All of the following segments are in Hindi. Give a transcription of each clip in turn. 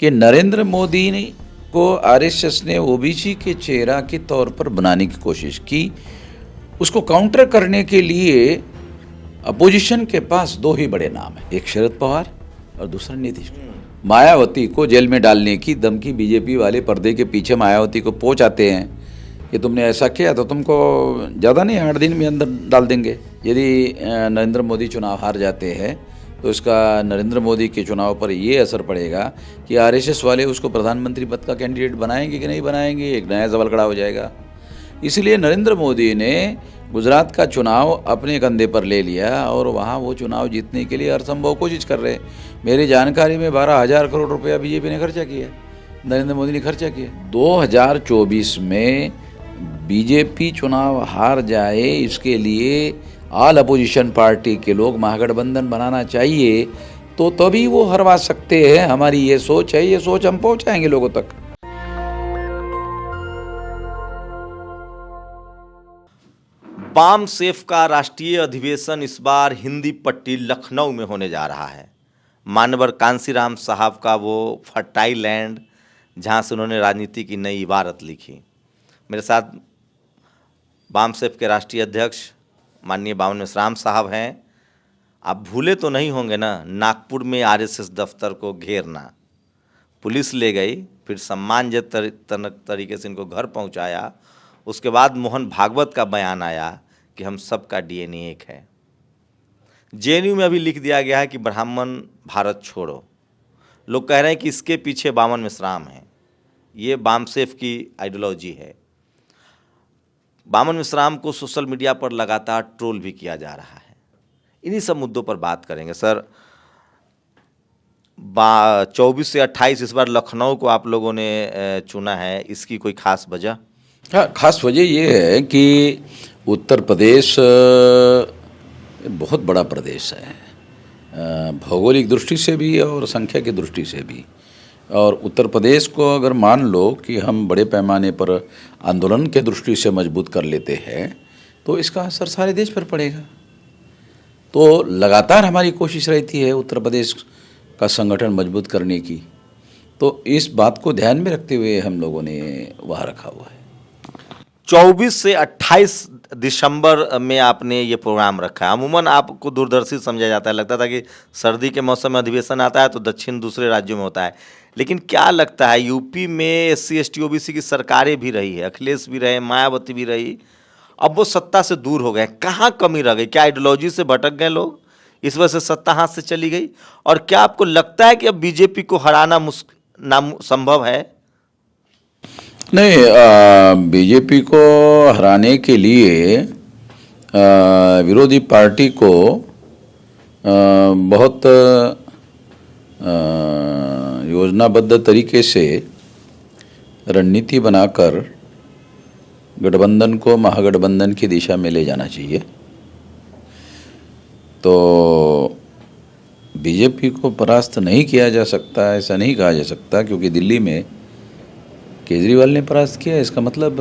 कि नरेंद्र मोदी ने को आरएसएस ने ओबीसी के चेहरा के तौर पर बनाने की कोशिश की। उसको काउंटर करने के लिए अपोजिशन के पास दो ही बड़े नाम हैं, एक शरद पवार और दूसरा नीतीश कुमार। मायावती को जेल में डालने की धमकी बीजेपी वाले पर्दे के पीछे मायावती को पहुंचाते हैं कि तुमने ऐसा किया तो तुमको ज़्यादा नहीं 8 दिन में अंदर डाल देंगे। यदि नरेंद्र मोदी चुनाव हार जाते हैं तो इसका नरेंद्र मोदी के चुनाव पर ये असर पड़ेगा कि आरएसएस वाले उसको प्रधानमंत्री पद का कैंडिडेट बनाएंगे कि नहीं बनाएंगे, एक नया सवाल खड़ा हो जाएगा। इसलिए नरेंद्र मोदी ने गुजरात का चुनाव अपने कंधे पर ले लिया और वहाँ वो चुनाव जीतने के लिए हर संभव कोशिश कर रहे हैं। मेरी जानकारी में 12,000 करोड़ रुपया बीजेपी ने खर्चा किया, नरेंद्र मोदी ने खर्चा किया। 2024 में बीजेपी चुनाव हार जाए इसके लिए ऑल अपोजिशन पार्टी के लोग महागठबंधन बनाना चाहिए, तो तभी वो हरवा सकते हैं। हमारी ये सोच है, ये सोच हम पहुंचाएंगे लोगों तक। बाम सेफ का राष्ट्रीय अधिवेशन इस बार हिंदी पट्टी लखनऊ में होने जा रहा है। मानवर कांसीराम साहब का वो फर्टाइल लैंड जहाँ से उन्होंने राजनीति की नई इबारत लिखी। मेरे साथ बाम सेफ के राष्ट्रीय अध्यक्ष माननीय बामन मिश्राम साहब हैं। आप भूले तो नहीं होंगे ना, नागपुर में आरएसएस दफ्तर को घेरना, पुलिस ले गई, फिर सम्मानजनक तरीके से इनको घर पहुंचाया। उसके बाद मोहन भागवत का बयान आया कि हम सबका डीएनए एक है। जेएनयू में अभी लिख दिया गया है कि ब्राह्मण भारत छोड़ो। लोग कह रहे हैं कि इसके पीछे बामन मिश्राम हैं। ये बामसेफ की आइडियोलॉजी है। बामन मिश्राम को सोशल मीडिया पर लगातार ट्रोल भी किया जा रहा है। इन्हीं सब मुद्दों पर बात करेंगे। सर, 24 से 28 इस बार लखनऊ को आप लोगों ने चुना है, इसकी कोई खास वजह? हाँ, खास वजह ये है कि उत्तर प्रदेश बहुत बड़ा प्रदेश है, भौगोलिक दृष्टि से भी और संख्या की दृष्टि से भी। और उत्तर प्रदेश को अगर मान लो कि हम बड़े पैमाने पर आंदोलन के दृष्टि से मजबूत कर लेते हैं तो इसका असर सारे देश पर पड़ेगा। तो लगातार हमारी कोशिश रहती है उत्तर प्रदेश का संगठन मजबूत करने की। तो इस बात को ध्यान में रखते हुए हम लोगों ने वहाँ रखा हुआ है। 24 से 28 दिसंबर में आपने ये प्रोग्राम रखा है। अमूमन आपको दूरदर्शी समझा जाता है, लगता था कि सर्दी के मौसम में अधिवेशन आता है तो दक्षिण दूसरे राज्यों में होता है। लेकिन क्या लगता है, यूपी में एससी एसटी ओबीसी की सरकारें भी रही है, अखिलेश भी रहे, मायावती भी रही, अब वो सत्ता से दूर हो गए, कहाँ कमी रह गई? क्या आइडियोलॉजी से भटक गए लोग, इस वजह से सत्ता हाथ से चली गई? और क्या आपको लगता है कि अब बीजेपी को हराना संभव है? नहीं, बीजेपी को हराने के लिए विरोधी पार्टी को बहुत योजनाबद्ध तरीके से रणनीति बनाकर गठबंधन को महागठबंधन की दिशा में ले जाना चाहिए। तो बीजेपी को परास्त नहीं किया जा सकता, ऐसा नहीं कहा जा सकता, क्योंकि दिल्ली में केजरीवाल ने परास्त किया, इसका मतलब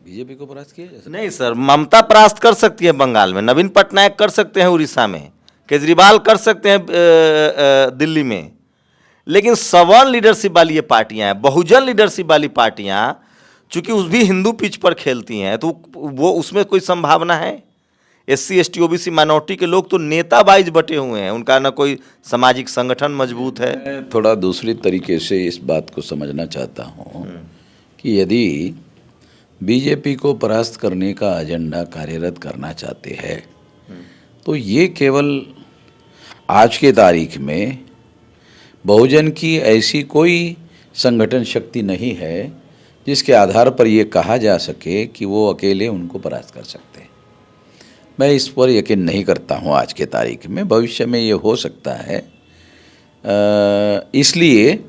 बीजेपी को परास्त किया जा सकता? नहीं सर, ममता परास्त कर सकती है बंगाल में, नवीन पटनायक कर सकते हैं उड़ीसा में, केजरीवाल कर सकते हैं दिल्ली में, लेकिन सवर्ण लीडरशिप वाली ये पार्टियां हैं, बहुजन लीडरशिप वाली पार्टियां, चूंकि उस भी हिंदू पिच पर खेलती हैं, तो वो उसमें कोई संभावना है? एससी एसटी ओबीसी माइनॉरिटी के लोग तो नेता वाइज बटे हुए हैं, उनका ना कोई सामाजिक संगठन मजबूत है। मैं थोड़ा दूसरी तरीके से इस बात को समझना चाहता हूँ कि यदि बीजेपी को परास्त करने का एजेंडा कार्यरत करना चाहते हैं तो ये केवल आज के तारीख में बहुजन की ऐसी कोई संगठन शक्ति नहीं है जिसके आधार पर ये कहा जा सके कि वो अकेले उनको परास्त कर सकते हैं। मैं इस पर यकीन नहीं करता हूँ आज के तारीख में। भविष्य में ये हो सकता है, इसलिए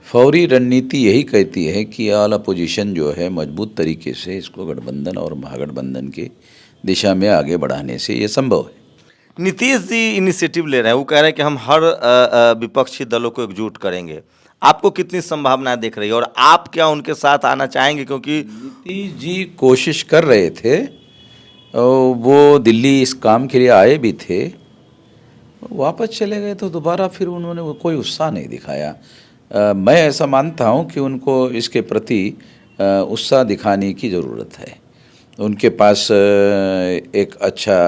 फौरी रणनीति यही कहती है कि ऑल अपोजिशन जो है मजबूत तरीके से इसको गठबंधन और महागठबंधन की दिशा में आगे बढ़ाने से ये संभव है। नीतीश जी इनिशिएटिव ले रहे हैं, वो कह रहे हैं कि हम हर विपक्षी दलों को एकजुट करेंगे। आपको कितनी संभावनाएं दिख रही है और आप क्या उनके साथ आना चाहेंगे? क्योंकि नीतीश जी कोशिश कर रहे थे, वो दिल्ली इस काम के लिए आए भी थे वापस चले गए तो दोबारा फिर उन्होंने कोई उत्साह नहीं दिखाया। मैं ऐसा मानता हूँ कि उनको इसके प्रति उत्साह दिखाने की ज़रूरत है। उनके पास एक अच्छा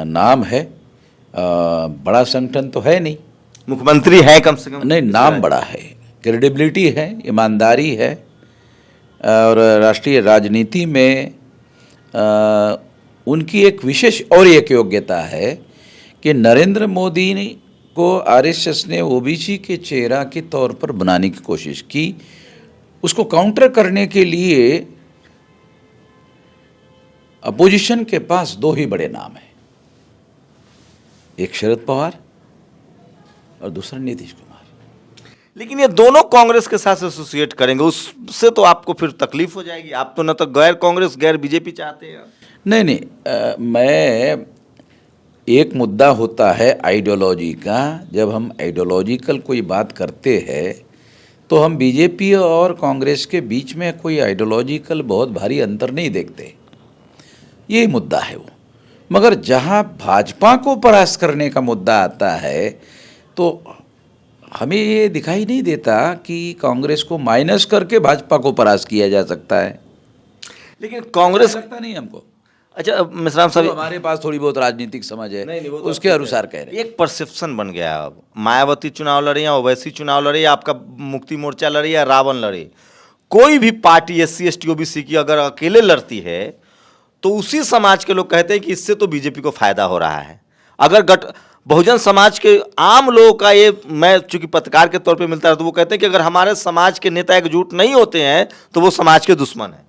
नाम है, बड़ा संगठन तो है नहीं, मुख्यमंत्री है कम से कम, नहीं नाम बड़ा है, क्रेडिबिलिटी है, ईमानदारी है, और राष्ट्रीय राजनीति में उनकी एक विशेष और एक योग्यता है कि नरेंद्र मोदी को आरएसएस ने ओबीसी के चेहरा के तौर पर बनाने की कोशिश की। उसको काउंटर करने के लिए अपोजिशन के पास दो ही बड़े नाम हैं, एक शरद पवार और दूसरा नीतीश कुमार। लेकिन ये दोनों कांग्रेस के साथ एसोसिएट करेंगे, उससे तो आपको फिर तकलीफ हो जाएगी। आप तो न तो गैर कांग्रेस गैर बीजेपी चाहते हैं। नहीं, मैं एक मुद्दा होता है आइडियोलॉजी का। जब हम आइडियोलॉजिकल कोई बात करते हैं तो हम बीजेपी और कांग्रेस के बीच में कोई आइडियोलॉजिकल बहुत भारी अंतर नहीं देखते, यही मुद्दा है वो। मगर जहाँ भाजपा को परास्त करने का मुद्दा आता है तो हमें ये दिखाई नहीं देता कि कांग्रेस को माइनस करके भाजपा को परास्त किया जा सकता है। लेकिन कांग्रेस लगता नहीं हमको। अच्छा मिश्राम साहब, तो हमारे पास थोड़ी बहुत राजनीतिक समझ है, नहीं, वो तो उसके अनुसार कह रहे हैं। एक परसेप्शन बन गया है। अब मायावती चुनाव लड़े या ओवैसी चुनाव लड़े या आपका मुक्ति मोर्चा लड़े या रावण लड़े, कोई भी पार्टी SC ST OBC की अगर अकेले लड़ती है तो उसी समाज के लोग कहते हैं कि इससे तो बीजेपी को फायदा हो रहा है। अगर बहुजन समाज के आम लोगों का ये, मैं चूंकि पत्रकार के तौर पे मिलता है, तो वो कहते हैं कि अगर हमारे समाज के नेता एकजुट नहीं होते हैं तो वो समाज के दुश्मन हैं।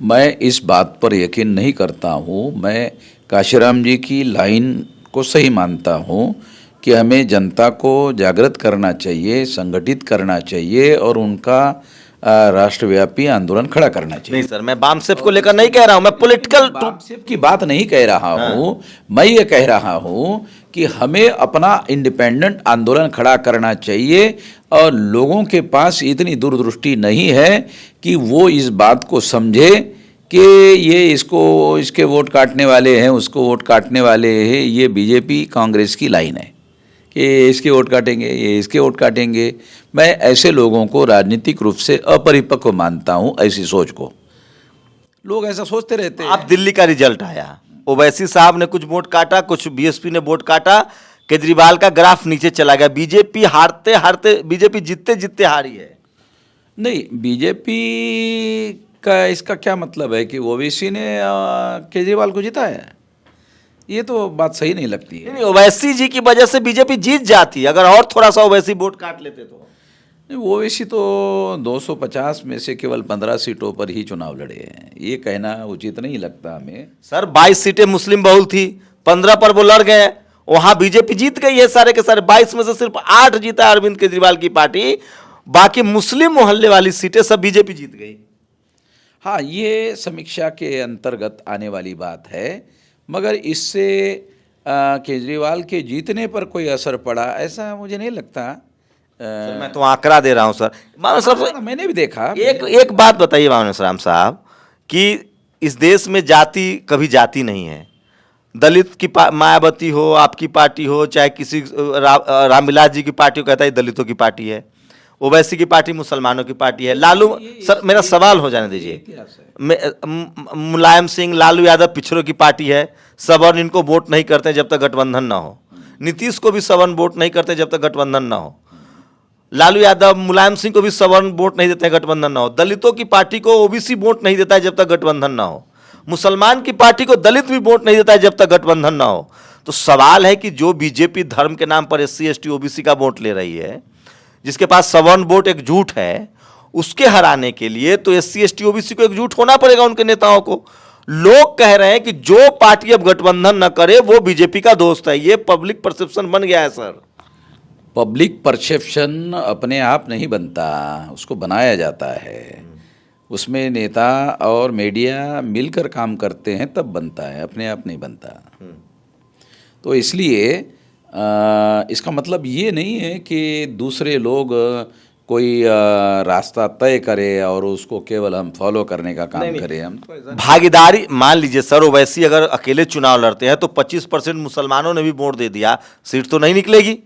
मैं इस बात पर यकीन नहीं करता हूँ। मैं काशीराम जी की लाइन को सही मानता हूँ कि हमें जनता को जागृत करना चाहिए, संगठित करना चाहिए और उनका राष्ट्रव्यापी आंदोलन खड़ा करना चाहिए। नहीं सर, मैं बामसेफ को लेकर नहीं कह रहा हूँ, मैं पॉलिटिकल बामसेफ की बात नहीं कह रहा हूँ। मैं ये कह रहा हूँ कि हमें अपना इंडिपेंडेंट आंदोलन खड़ा करना चाहिए और लोगों के पास इतनी दूरदृष्टि नहीं है कि वो इस बात को समझे कि ये इसके वोट काटने वाले हैं, उसको वोट काटने वाले हैं। ये बीजेपी कांग्रेस की लाइन है कि इसके वोट काटेंगे, ये इसके वोट काटेंगे। मैं ऐसे लोगों को राजनीतिक रूप से अपरिपक्व मानता हूँ। ऐसी सोच को लोग ऐसा सोचते रहते हैं। आप दिल्ली का रिजल्ट आया, ओवैसी साहब ने कुछ वोट काटा, कुछ बीएसपी ने वोट काटा, केजरीवाल का ग्राफ नीचे चला गया। बीजेपी हारते हारते, बीजेपी जीतते जीतते हारी है। नहीं, बीजेपी का इसका क्या मतलब है कि ओवैसी ने केजरीवाल को जिताया है? ये तो बात सही नहीं लगती है। नहीं, ओवैसी जी की वजह से बीजेपी जीत जाती, अगर और थोड़ा सा ओवैसी वोट काट लेते तो। ओवैसी तो 250 में से केवल 15 सीटों पर ही चुनाव लड़े हैं, ये कहना उचित नहीं लगता हमें। सर 22 सीटें मुस्लिम बहुल थी, 15 पर वो लड़ गए, वहां बीजेपी जीत गई है सारे के सारे। 22 में से सिर्फ 8 जीता अरविंद केजरीवाल की पार्टी, बाकी मुस्लिम मोहल्ले वाली सीटें सब बीजेपी जीत गई। हाँ, ये समीक्षा के अंतर्गत आने वाली बात है, मगर इससे केजरीवाल के जीतने पर कोई असर पड़ा ऐसा मुझे नहीं लगता। सर, मैं तो आंकड़ा दे रहा हूं सर। मैंने भी देखा। एक बात बताइए राम साहब कि इस देश में जाति कभी जाति नहीं है। दलित की मायावती हो, आपकी पार्टी हो, चाहे किसी रामविलास जी की पार्टी हो, कहता है दलितों की पार्टी है। ओवैसी की पार्टी मुसलमानों की पार्टी है। लालू सर, मेरा सवाल हो जाने दीजिए। मुलायम सिंह, लालू यादव पिछड़ों की पार्टी है, सवर्ण इनको वोट नहीं करते जब तक गठबंधन ना हो। नीतीश को भी सवर्ण वोट नहीं करते जब तक गठबंधन ना हो। लालू यादव, मुलायम सिंह को भी सवर्ण वोट नहीं देते हैं गठबंधन ना हो। दलितों की पार्टी को ओबीसी वोट नहीं देता है जब तक गठबंधन ना हो। मुसलमान की पार्टी को दलित भी वोट नहीं देता है जब तक गठबंधन ना हो। तो सवाल है कि जो बीजेपी धर्म के नाम पर SC ST OBC का वोट ले रही है, जिसके पास सवर्ण वोट एक झूठ है, उसके हराने के लिए तो SC ST OBC को एकजुट होना पड़ेगा, उनके नेताओं को। लोग कह रहे हैं कि जो पार्टी अब गठबंधन न करे वो बीजेपी का दोस्त है। ये पब्लिक परसेप्शन बन गया है सर। पब्लिक परसेप्शन अपने आप नहीं बनता, उसको बनाया जाता है। उसमें नेता और मीडिया मिलकर काम करते हैं तब बनता है, अपने आप नहीं बनता। तो इसलिए इसका मतलब ये नहीं है कि दूसरे लोग कोई रास्ता तय करे और उसको केवल हम फॉलो करने का काम करें। हम तो ऐसा भागीदारी मान लीजिए सर, ओवैसी अगर अकेले चुनाव लड़ते हैं तो 25% मुसलमानों ने भी वोट दे दिया, सीट तो नहीं निकलेगी।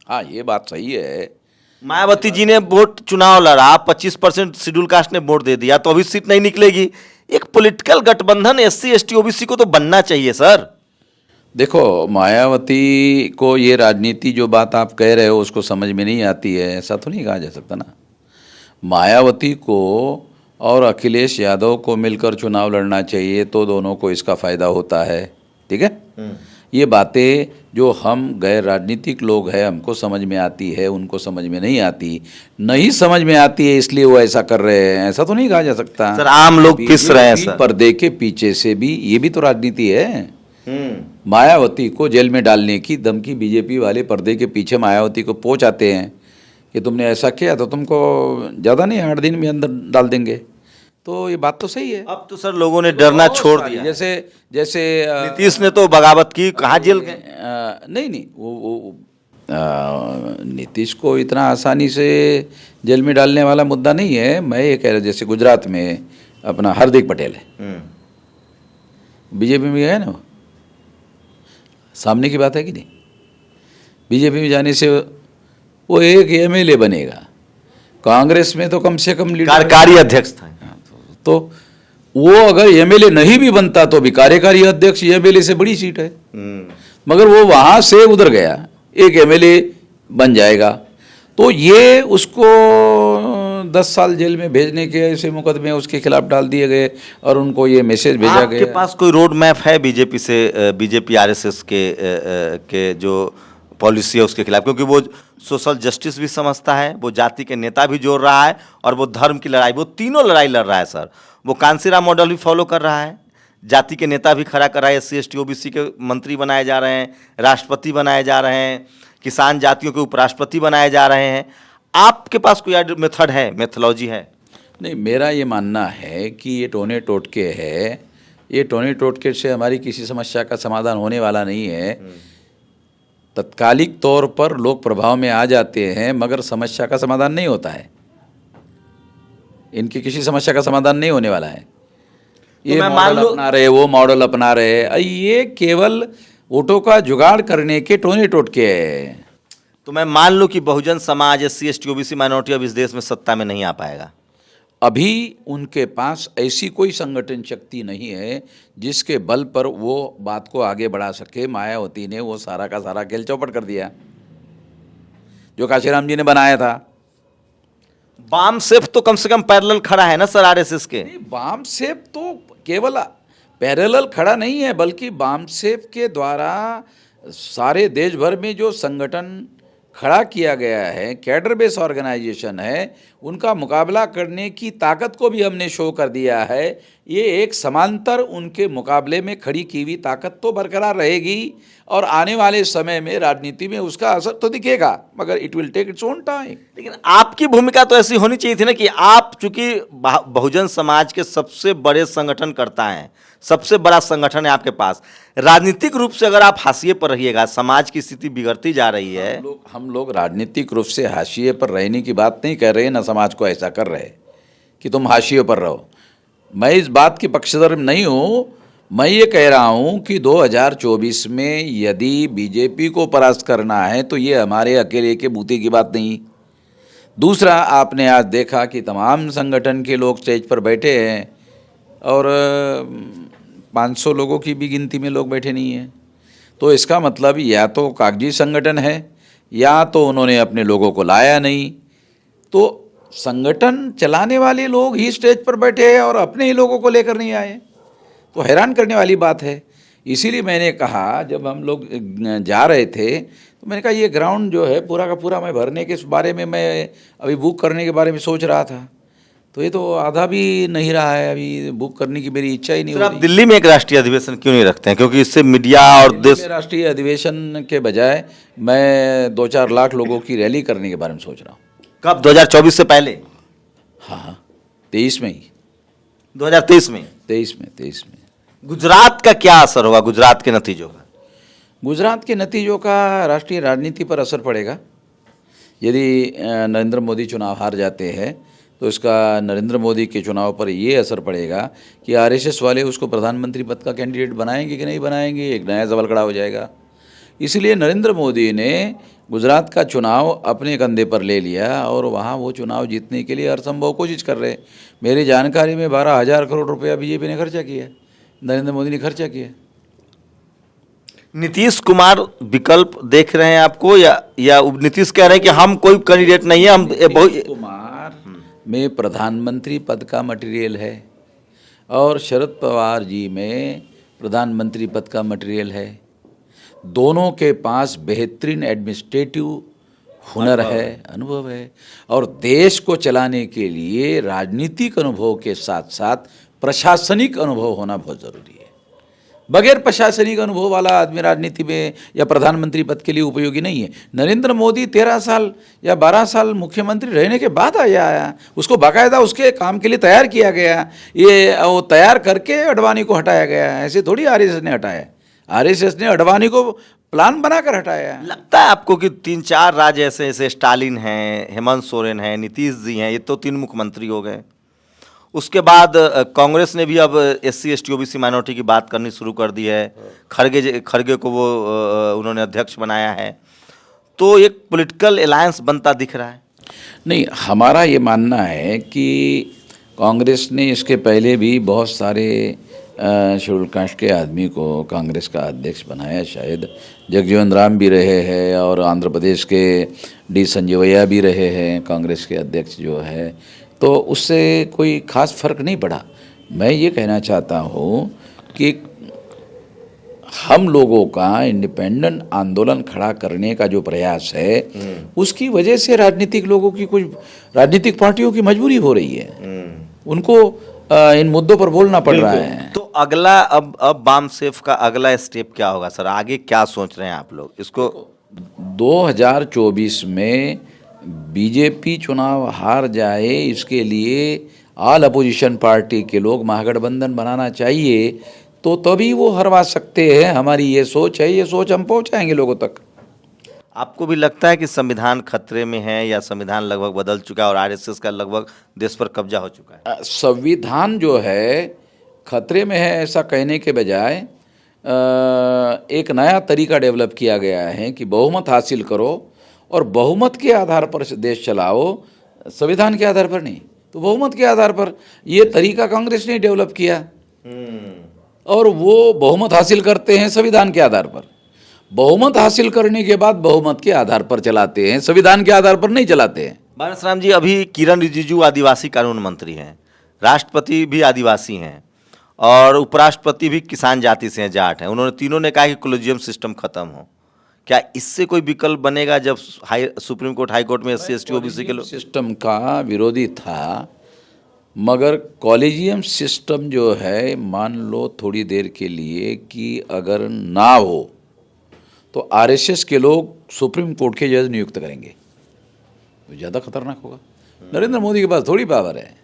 हाँ, ये बात सही है। मायावती जी ने वोट चुनाव लड़ा, 25% शेड्यूल कास्ट ने वोट दे दिया, तो अभी सीट नहीं निकलेगी। एक पॉलिटिकल गठबंधन एससी एसटी ओबीसी को तो बनना चाहिए सर। देखो, मायावती को ये राजनीति जो बात आप कह रहे हो उसको समझ में नहीं आती है, ऐसा तो नहीं कहा जा सकता ना। मायावती को और अखिलेश यादव को मिलकर चुनाव लड़ना चाहिए तो दोनों को इसका फायदा होता है, ठीक है। ये बातें जो हम गैर राजनीतिक लोग हैं हमको समझ में आती है, उनको समझ में नहीं आती। नहीं समझ में आती है इसलिए वो ऐसा कर रहे हैं, ऐसा तो नहीं कहा जा सकता सर। आम लोग पिस रहे हैं सर। पर्दे के पीछे से भी ये भी तो राजनीति है। मायावती को जेल में डालने की धमकी बीजेपी वाले पर्दे के पीछे मायावती को पहुंचाते हैं कि तुमने ऐसा किया तो तुमको ज़्यादा नहीं 8 दिन में अंदर डाल देंगे। तो ये बात तो सही है। अब तो सर लोगों ने डरना छोड़ दिया। जैसे नीतीश ने तो बगावत की, कहाँ जेल गए? नहीं, वो नीतीश को इतना आसानी से जेल में डालने वाला मुद्दा नहीं है। मैं ये कह रहा, जैसे गुजरात में अपना हार्दिक पटेल है, बीजेपी में गया है ना, सामने की बात है कि नहीं। बीजेपी में जाने से वो एक एमएलए बनेगा, कांग्रेस में तो कम से कम कार्यकारी अध्यक्ष था। तो वो अगर एमएलए नहीं भी बनता तो भी कार्यकारी अध्यक्ष एमएलए से बड़ी सीट है। मगर वो वहां से उधर गया, एक एमएलए बन जाएगा। तो ये उसको 10 साल जेल में भेजने के ऐसे मुकदमे उसके खिलाफ डाल दिए गए और उनको ये मैसेज भेजा गया। आपके पास कोई रोड मैप है बीजेपी से, बीजेपी आरएसएस के जो पॉलिसी है उसके खिलाफ? क्योंकि वो सोशल जस्टिस भी समझता है, वो जाति के नेता भी जोड़ रहा है और वो धर्म की लड़ाई, वो तीनों लड़ाई लड़ रहा है सर। वो कांसीराम मॉडल भी फॉलो कर रहा है, जाति के नेता भी खड़ा कर रहा है, एससी एसटी ओबीसी के मंत्री बनाए जा रहे हैं, राष्ट्रपति बनाए जा रहे हैं, किसान जातियों के उपराष्ट्रपति बनाए जा रहे हैं। आपके पास कोई मेथड है, मेथोलॉजी है? नहीं, मेरा ये मानना है कि ये टोने टोटके है। ये टोने टोटके से हमारी किसी समस्या का समाधान होने वाला नहीं है। तत्कालिक तौर पर लोग प्रभाव में आ जाते हैं मगर समस्या का समाधान नहीं होता है। इनकी किसी समस्या का समाधान नहीं होने वाला है। ये मॉडल अपना रहे, वो मॉडल अपना रहे, ये केवल वोटों का जुगाड़ करने के टोने टोटके है। तो मैं मान लूं कि Bahujan Samaj, SC ST OBC minority अब इस देश में सत्ता में नहीं आ पाएगा। अभी उनके पास ऐसी कोई संगठन शक्ति नहीं है जिसके बल पर वो बात को आगे बढ़ा सके। मायावती ने वो सारा का सारा खेल चौपट कर दिया जो काशीराम जी ने बनाया था। बाम सेफ तो कम से कम पैरेलल खड़ा है ना सर आरएसएस के? बाम सेफ तो केवल पैरेलल खड़ा नहीं है, बल्कि बाम सेफ के द्वारा सारे देश भर में जो संगठन खड़ा किया गया है, कैडर बेस ऑर्गेनाइजेशन है, उनका मुकाबला करने की ताकत को भी हमने शो कर दिया है। ये एक समांतर उनके मुकाबले में खड़ी की हुई ताकत तो बरकरार रहेगी और आने वाले समय में राजनीति में उसका असर तो दिखेगा, मगर it will take its own time. लेकिन आपकी भूमिका तो ऐसी होनी चाहिए थी ना कि आप चूंकि बहुजन समाज के सबसे बड़े संगठन करता हैं, सबसे बड़ा संगठन है आपके पास, राजनीतिक रूप से अगर आप हाशिए पर रहिएगा, समाज की स्थिति बिगड़ती जा रही है। हम लोग राजनीतिक रूप से हाशिए पर रहने की बात नहीं कर रहे, ना समाज को ऐसा कर रहे कि तुम हाशिए पर रहो। मैं इस बात की पक्षधर नहीं हूँ। मैं ये कह रहा हूँ कि 2024 में यदि बीजेपी को परास्त करना है तो ये हमारे अकेले के बूते की बात नहीं। दूसरा, आपने आज देखा कि तमाम संगठन के लोग स्टेज पर बैठे हैं और 500 लोगों की भी गिनती में लोग बैठे नहीं हैं। तो इसका मतलब या तो कागजी संगठन है या तो उन्होंने अपने लोगों को लाया नहीं। तो संगठन चलाने वाले लोग ही स्टेज पर बैठे हैं और अपने ही लोगों को लेकर नहीं आए, तो हैरान करने वाली बात है। इसीलिए मैंने कहा, जब हम लोग जा रहे थे तो मैंने कहा ये ग्राउंड जो है पूरा का पूरा मैं भरने के बारे में, मैं अभी बुक करने के बारे में सोच रहा था, तो ये तो आधा भी नहीं रहा है, अभी बुक करने की मेरी इच्छा ही नहीं हो रही। आप दिल्ली में एक राष्ट्रीय अधिवेशन क्यों नहीं रखते हैं? क्योंकि इससे मीडिया और देश में राष्ट्रीय अधिवेशन के बजाय मैं 2-4 लाख लोगों की रैली करने के बारे में सोच रहा हूँ। कब? 2024 से पहले? हाँ, 23 में ही। 2023 में? 23 में। गुजरात का क्या असर होगा, गुजरात के नतीजों का? गुजरात के नतीजों का राष्ट्रीय राजनीति पर असर पड़ेगा, यदि नरेंद्र मोदी चुनाव हार जाते हैं तो इसका नरेंद्र मोदी के चुनाव पर ये असर पड़ेगा कि आरएसएस वाले उसको प्रधानमंत्री पद का कैंडिडेट बनाएंगे कि नहीं बनाएंगे, एक नया सवाल खड़ा हो जाएगा। इसलिए नरेंद्र मोदी ने गुजरात का चुनाव अपने कंधे पर ले लिया और वहाँ वो चुनाव जीतने के लिए हर संभव कोशिश कर रहे। मेरी जानकारी में 12,000 करोड़ रुपया बीजेपी ने खर्चा किया, नरेंद्र मोदी ने खर्चा किया। नीतीश कुमार विकल्प देख रहे हैं आपको, या नीतीश कह रहे हैं कि हम कोई कैंडिडेट नहीं है, हम नीतीश कुमार में प्रधानमंत्री पद का मटेरियल है और शरद पवार जी में प्रधानमंत्री पद का मटेरियल है। दोनों के पास बेहतरीन एडमिनिस्ट्रेटिव हुनर है, अनुभव है, और देश को चलाने के लिए राजनीतिक अनुभव के साथ साथ प्रशासनिक अनुभव होना बहुत ज़रूरी है। बगैर प्रशासनिक अनुभव वाला आदमी राजनीति में या प्रधानमंत्री पद के लिए उपयोगी नहीं है। नरेंद्र मोदी 13 साल या 12 साल मुख्यमंत्री रहने के बाद आया, उसको बाकायदा उसके काम के लिए तैयार किया गया। ये वो तैयार करके अडवाणी को हटाया गया, ऐसे थोड़ी आरएसएस ने हटाया। आरएसएस ने अडवाणी को प्लान बनाकर हटाया। लगता है आपको कि 3-4 राज्य ऐसे ऐसे स्टालिन हैं, हेमंत सोरेन हैं, नीतीश जी हैं, ये तो 3 मुख्यमंत्री हो गए। उसके बाद कांग्रेस ने भी अब SC ST OBC माइनॉरिटी की बात करनी शुरू कर दी है। खड़गे को वो उन्होंने अध्यक्ष बनाया है, तो एक पॉलिटिकल अलायंस बनता दिख रहा है। नहीं, हमारा ये मानना है कि कांग्रेस ने इसके पहले भी बहुत सारे शेड्यूल कास्ट के आदमी को कांग्रेस का अध्यक्ष बनाया। शायद जगजीवन राम भी रहे हैं और आंध्र प्रदेश के डी संजीवैया भी रहे हैं कांग्रेस के अध्यक्ष जो है, तो उससे कोई खास फर्क नहीं पड़ा। मैं ये कहना चाहता हूँ कि हम लोगों का इंडिपेंडेंट आंदोलन खड़ा करने का जो प्रयास है उसकी वजह से राजनीतिक लोगों की, कुछ राजनीतिक पार्टियों की मजबूरी हो रही है, उनको इन मुद्दों पर बोलना पड़ रहा है। तो अगला अब बाम सेफ का अगला स्टेप क्या होगा सर? आगे क्या सोच रहे हैं आप लोग इसको? 2024 में बीजेपी चुनाव हार जाए इसके लिए ऑल अपोजिशन पार्टी के लोग महागठबंधन बनाना चाहिए, तो तभी वो हरवा सकते हैं। हमारी ये सोच है, ये सोच हम पहुंचाएंगे लोगों तक। आपको भी लगता है कि संविधान खतरे में है, या संविधान लगभग बदल चुका है और आरएसएस का लगभग देश पर कब्जा हो चुका है? संविधान जो है खतरे में है ऐसा कहने के बजाय एक नया तरीका डेवलप किया गया है कि बहुमत हासिल करो और बहुमत के आधार पर देश चलाओ, संविधान के आधार पर नहीं। तो बहुमत के आधार पर ये तरीका कांग्रेस ने डेवलप किया और वो बहुमत हासिल करते हैं संविधान के आधार पर। बहुमत हासिल करने के बाद बहुमत के आधार पर चलाते हैं, संविधान के आधार पर नहीं चलाते हैं। मानस राम जी, अभी किरण रिजिजू आदिवासी कानून मंत्री हैं, राष्ट्रपति भी आदिवासी हैं और उपराष्ट्रपति भी किसान जाति से हैं, जाट हैं। उन्होंने तीनों ने कहा कि कोलिजियम सिस्टम खत्म हो। क्या इससे कोई विकल्प बनेगा जब सुप्रीम कोर्ट, हाई कोर्ट में SC ST OBC के लोग? सिस्टम का विरोधी था, मगर कॉलेजियम सिस्टम जो है, मान लो थोड़ी देर के लिए कि अगर ना हो तो आरएसएस के लोग सुप्रीम कोर्ट के जज नियुक्त करेंगे, तो ज़्यादा खतरनाक होगा। नरेंद्र मोदी के पास थोड़ी पावर है।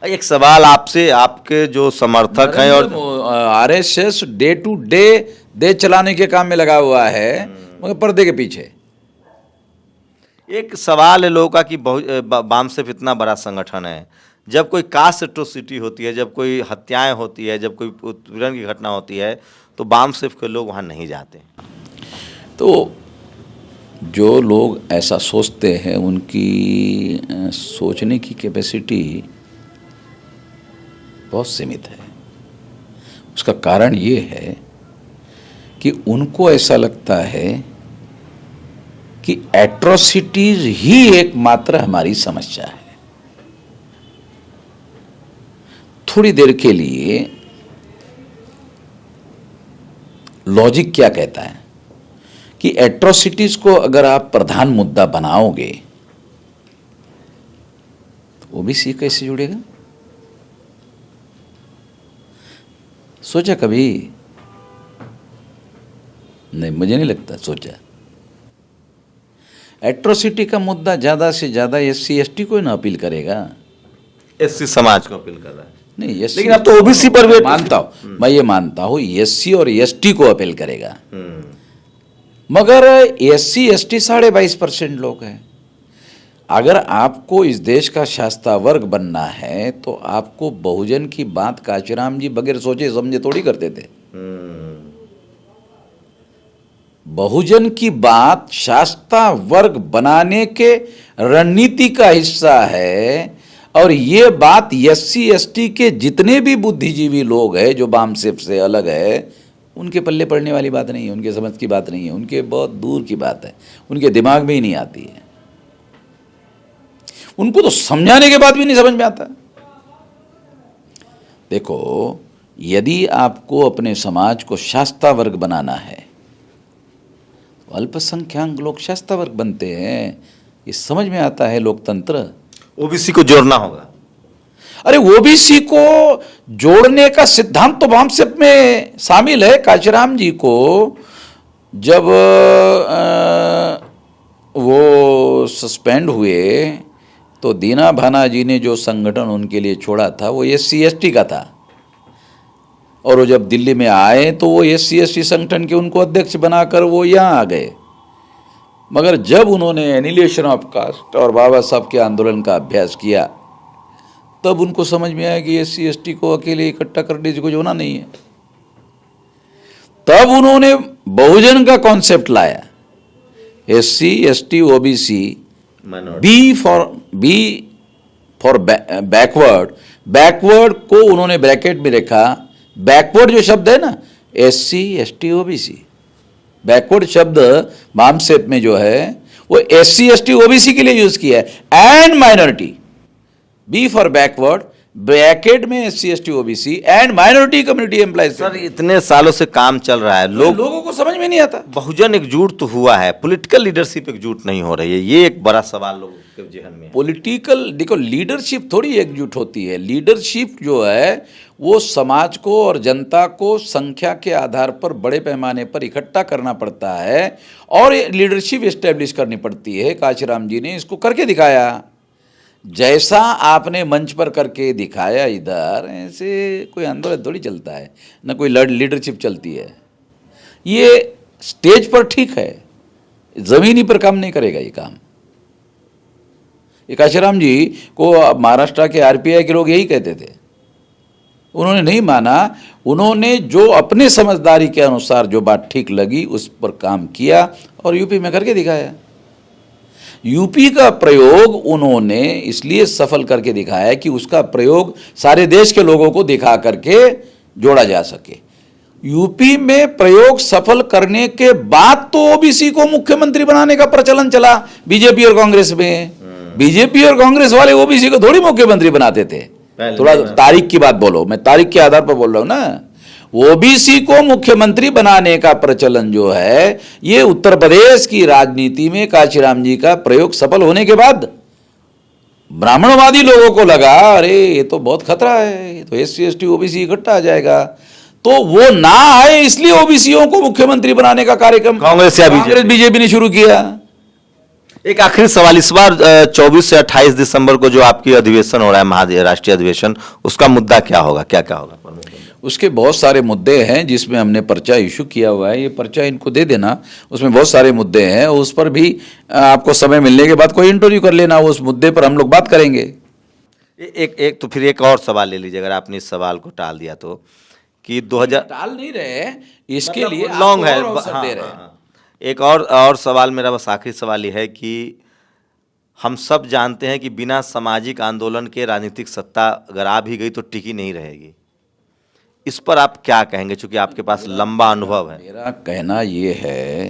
एक सवाल आपसे, आपके जो समर्थक हैं और आरएसएस डे टू डे देश चलाने के काम में लगा हुआ है, मगर पर्दे के पीछे। एक सवाल है लोगों का कि बाम सेफ इतना बड़ा संगठन है, जब कोई कास्ट एट्रोसिटी होती है, जब कोई हत्याएं होती है, जब कोई उत्पीड़न की घटना होती है, तो बाम सेफ के लोग वहाँ नहीं जाते। तो जो लोग ऐसा सोचते हैं उनकी सोचने की कैपेसिटी बहुत सीमित है। उसका कारण ये है कि उनको ऐसा लगता है कि एट्रोसिटीज ही एकमात्र हमारी समस्या है। थोड़ी देर के लिए लॉजिक क्या कहता है कि एट्रोसिटीज को अगर आप प्रधान मुद्दा बनाओगे तो ओबीसी कैसे जुड़ेगा? सोचा कभी? नहीं, मुझे नहीं लगता सोचा। एट्रोसिटी का मुद्दा ज्यादा से ज्यादा SC ST को ना अपील करेगा, SC समाज को अपील कर रहा है। नहीं, SC, लेकिन अब तो OBC पर भी मानता हूं, मैं ये मानता हूं SC और ST को अपील करेगा, मगर SC ST 22.5% लोग हैं। अगर आपको इस देश का शास्ता वर्ग बनना है तो आपको बहुजन की बात कांशीराम जी बगैर सोचे समझे थोड़ी करते थे। बहुजन की बात शास्ता वर्ग बनाने के रणनीति का हिस्सा है, और ये बात SC ST के जितने भी बुद्धिजीवी लोग हैं जो वाम सेफ से अलग है, उनके पल्ले पड़ने वाली बात नहीं है, उनके समझ की बात नहीं है, उनके बहुत दूर की बात है, उनके दिमाग में ही नहीं आती है। उनको तो समझाने के बाद भी नहीं समझ में आता। देखो, यदि आपको अपने समाज को शास्ता वर्ग बनाना है, अल्पसंख्यक लोग शास्ता वर्ग बनते हैं, ये समझ में आता है लोकतंत्र। ओबीसी को जोड़ना होगा। अरे ओबीसी को जोड़ने का सिद्धांत तो वामसेप में शामिल है। कांशीराम जी को जब वो सस्पेंड हुए तो दीना भाना जी ने जो संगठन उनके लिए छोड़ा था वो SC ST का था, और वो जब दिल्ली में आए तो वो SC ST संगठन के उनको अध्यक्ष बनाकर वो यहाँ आ गए। मगर जब उन्होंने एनिलेशन ऑफ कास्ट और बाबा साहब के आंदोलन का अभ्यास किया, तब उनको समझ में आया कि SC ST को अकेले इकट्ठा करने से कुछ होना नहीं है। तब उन्होंने बहुजन का कॉन्सेप्ट लाया, SC ST OBC, B for backward. Backward को उन्होंने ब्रैकेट में रखा। बैकवर्ड जो शब्द है ना, SC ST OBC, बैकवर्ड शब्द वामसेप में जो है वो SC ST OBC के लिए यूज किया है। And minority, B for backward, bracket में SC ST OBC and minority community employees. Sir, इतने सालों से काम चल रहा है, लोगों को समझ में नहीं आता। बहुजन एकजुट तो हुआ है, पॉलिटिकल लीडरशिप एकजुट नहीं हो रही है, ये एक बड़ा सवाल लोगों के जेहन में है। पॉलिटिकल, देखो, लीडरशिप थोड़ी एकजुट होती है। लीडरशिप जो है वो समाज को और जनता को संख्या के आधार पर बड़े पैमाने पर इकट्ठा करना पड़ता है और लीडरशिप एस्टेब्लिश करनी पड़ती है। कांशीराम जी ने इसको करके दिखाया। जैसा आपने मंच पर करके दिखाया इधर, ऐसे कोई आंदोलन थोड़ी चलता है, न कोई लीडरशिप चलती है। ये स्टेज पर ठीक है, जमीनी पर काम नहीं करेगा ये काम। ये कांशीराम जी को महाराष्ट्र के RPI के लोग यही कहते थे, उन्होंने नहीं माना। उन्होंने जो अपने समझदारी के अनुसार जो बात ठीक लगी उस पर काम किया और यूपी में करके दिखाया। यूपी का प्रयोग उन्होंने इसलिए सफल करके दिखाया कि उसका प्रयोग सारे देश के लोगों को दिखा करके जोड़ा जा सके। यूपी में प्रयोग सफल करने के बाद तो ओबीसी को मुख्यमंत्री बनाने का प्रचलन चला बीजेपी और कांग्रेस में। बीजेपी और कांग्रेस वाले ओबीसी को थोड़ी मुख्यमंत्री बनाते थे। थोड़ा तारीख की बात बोलो, मैं तारीख के आधार पर बोल रहा हूं ना। ओबीसी को मुख्यमंत्री बनाने का प्रचलन जो है ये उत्तर प्रदेश की राजनीति में कांशीराम जी का प्रयोग सफल होने के बाद ब्राह्मणवादी लोगों को लगा, अरे ये तो बहुत खतरा है, ये तो SC ST OBC इकट्ठा आ जाएगा। तो वो ना आए इसलिए ओबीसीओं को मुख्यमंत्री बनाने का कार्यक्रम कांग्रेस बीजेपी ने शुरू किया। एक आखिरी सवाल, इस बार 24 से 28 दिसंबर को जो आपकी अधिवेशन हो रहा है, राष्ट्रीय अधिवेशन, उसका मुद्दा क्या होगा, क्या क्या होगा? उसके बहुत सारे मुद्दे हैं जिसमें हमने पर्चा इशू किया हुआ है। ये पर्चा इनको दे देना, उसमें बहुत सारे मुद्दे हैं। उस पर भी आपको समय मिलने के बाद कोई इंटरव्यू कर लेना, उस मुद्दे पर हम लोग बात करेंगे। एक तो फिर एक और सवाल ले लीजिए, अगर आपने इस सवाल को टाल दिया तो, कि 2000 टाल नहीं रहे, इसके लिए लॉन्ग है। एक और सवाल मेरा, बस आखिरी सवाल ये है कि हम सब जानते हैं कि बिना सामाजिक आंदोलन के राजनीतिक सत्ता अगर आ भी गई तो टिकी नहीं रहेगी। इस पर आप क्या कहेंगे, चूंकि आपके पास लंबा अनुभव है? मेरा कहना ये है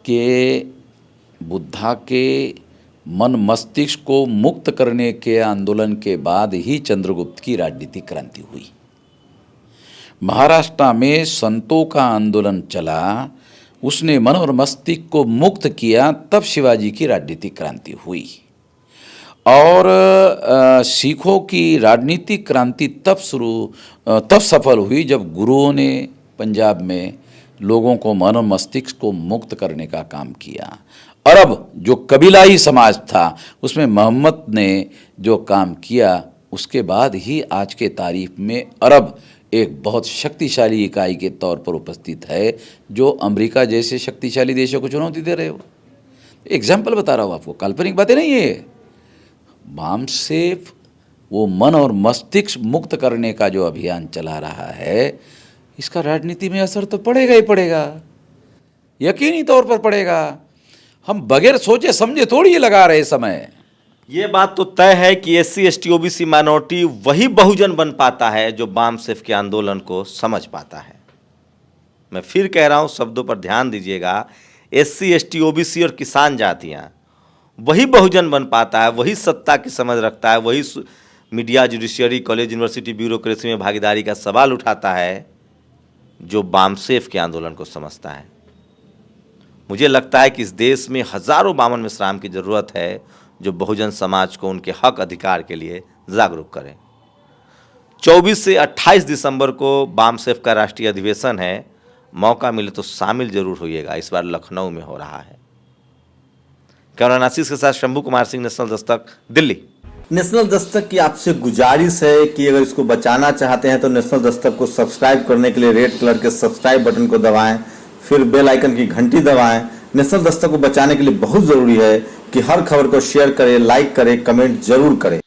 कि बुद्धा के मन मस्तिष्क को मुक्त करने के आंदोलन के बाद ही चंद्रगुप्त की राजनीतिक क्रांति हुई। महाराष्ट्र में संतों का आंदोलन चला, उसने मन और मस्तिष्क को मुक्त किया, तब शिवाजी की राजनीतिक क्रांति हुई। और सिखों की राजनीतिक क्रांति तब सफल हुई जब गुरुओं ने पंजाब में लोगों को मन और मस्तिष्क को मुक्त करने का काम किया। अरब जो कबीलाई समाज था उसमें मोहम्मद ने जो काम किया, उसके बाद ही आज के तारीख में अरब एक बहुत शक्तिशाली इकाई के तौर पर उपस्थित है, जो अमेरिका जैसे शक्तिशाली देशों को चुनौती दे रहे हो। एग्जाम्पल बता रहा हूँ आपको, काल्पनिक बातें नहीं है। बामसेफ वो मन और मस्तिष्क मुक्त करने का जो अभियान चला रहा है, इसका राजनीति में असर तो पड़ेगा ही पड़ेगा, यकीनी तौर पर पड़ेगा। हम बगैर सोचे समझे थोड़ी ये लगा रहे समय। ये बात तो तय है कि एससी एसटी ओबीसी माइनॉरिटी वही बहुजन बन पाता है जो बामसेफ के आंदोलन को समझ पाता है। मैं फिर कह रहा हूं, शब्दों पर ध्यान दीजिएगा। एससी एसटी ओबीसी और किसान जातियां वही बहुजन बन पाता है, वही सत्ता की समझ रखता है, वही media, judiciary, college, university, bureaucracy में भागीदारी का सवाल उठाता है जो बामसेफ के आंदोलन को समझता है। मुझे लगता है कि इस देश में हजारों बामन मिश्राम की जरूरत है जो बहुजन समाज को उनके हक अधिकार के लिए जागरूक करें। 24 से 28 दिसंबर को बामसेफ का राष्ट्रीय अधिवेशन है। मौका मिले तो शामिल जरूर होइएगा। इस बार लखनऊ में हो रहा है। कैमरामैन आशीष के साथ शंभू कुमार सिंह, नेशनल दस्तक, दिल्ली। नेशनल दस्तक की आपसे गुजारिश है कि अगर इसको बचाना चाहते हैं तो नेशनल दस्तक को सब्सक्राइब करने के लिए रेड कलर के सब्सक्राइब बटन को दबाएं, फिर बेल आइकन की घंटी दबाएं। नेशनल दस्तक को बचाने के लिए बहुत जरूरी है कि हर खबर को शेयर करें, लाइक करें, कमेंट जरूर करें।